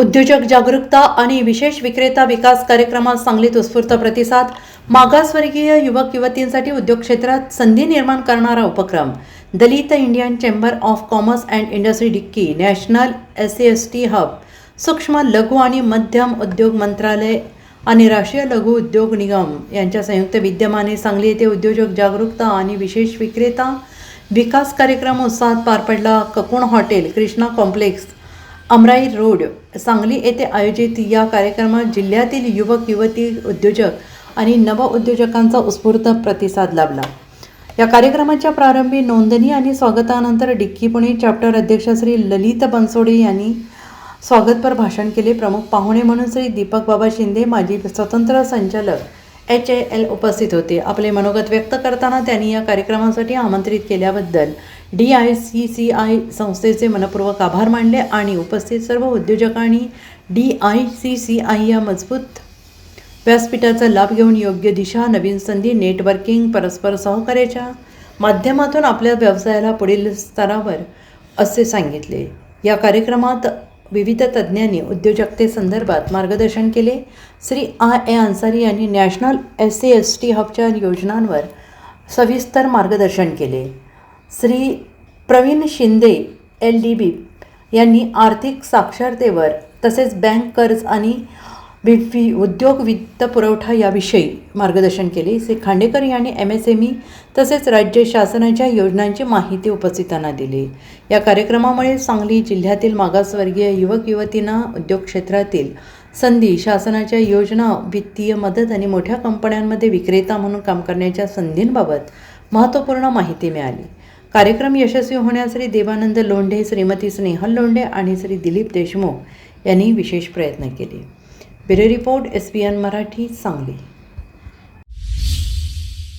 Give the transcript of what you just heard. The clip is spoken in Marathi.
उद्योजक जागरूकता आणि विशेष विक्रेता विकास कार्यक्रमास सांगलीत उत्स्फूर्त प्रतिसाद. मागासवर्गीय युवक युवतींसाठी उद्योग क्षेत्रात संधी निर्माण करणारा उपक्रम. Dalit Indian Chamber of Commerce and Industry DICCI, National SCST Hub, सूक्ष्म लघु आणि मध्यम उद्योग मंत्रालय आणि राष्ट्रीय लघु उद्योग निगम यांच्या संयुक्त विद्यमाने सांगली येथे उद्योजक जागरूकता आणि विशेष विक्रेता विकास कार्यक्रम उत्साहात पार पडला. ककुण hotel, Krishna complex, Amrai road, Sangli येथे आयोजित या कार्यक्रमात जिल्ह्यातील युवक युवती, उद्योजक आणि नवउद्योजकांचा उत्स्फूर्त प्रतिसाद लाभला. या कार्यक्रमाच्या प्रारंभी नोंदणी आणि स्वागतानंतर डिक्की पुणे चॅप्टर अध्यक्ष श्री ललित बनसोडे यांनी स्वागतपर भाषण केले. प्रमुख पाहुणे म्हणून श्री दीपक बाबा शिंदे, माजी स्वतंत्र संचालक HAL उपस्थित होते. आपले मनोगत व्यक्त करताना त्यांनी या कार्यक्रमासाठी आमंत्रित केल्याबद्दल DICCI संस्थेचे मनपूर्वक आभार मानले आणि उपस्थित सर्व उद्योजकांनी DICCI या मजबूत व्यासपीठाचा लाभ घेऊन योग्य दिशा, नवीन संधी, नेटवर्किंग, परस्पर सहकार्याच्या माध्यमातून आपल्या व्यवसायाला पुढील स्तरावर असे सांगितले. या कार्यक्रमात विविध तज्ज्ञांनी उद्योजकतेसंदर्भात मार्गदर्शन केले. श्री IA अन्सारी यांनी नॅशनल SCST हबच्या योजनांवर सविस्तर मार्गदर्शन केले. श्री प्रवीण शिंदे LDB यांनी आर्थिक साक्षरतेवर तसेच बँक कर्ज आणि उद्योग वित्तपुरवठा याविषयी मार्गदर्शन केले. श्री खांडेकर यांनी MSME तसेच राज्य शासनाच्या योजनांची माहिती उपस्थितांना दिली. या कार्यक्रमामुळे सांगली जिल्ह्यातील मागासवर्गीय युवक युवतींना उद्योग क्षेत्रातील संधी, शासनाच्या योजना, वित्तीय मदत आणि मोठ्या कंपन्यांमध्ये विक्रेता म्हणून काम करण्याच्या संधींबाबत महत्त्वपूर्ण माहिती मिळाली. कार्यक्रम यशस्वी होण्यास श्री देवानंद लोंढे, श्रीमती स्नेहल लोंढे आणि श्री दिलीप देशमुख यांनी विशेष प्रयत्न केले. Bureau report SBN Marathi, Sangli.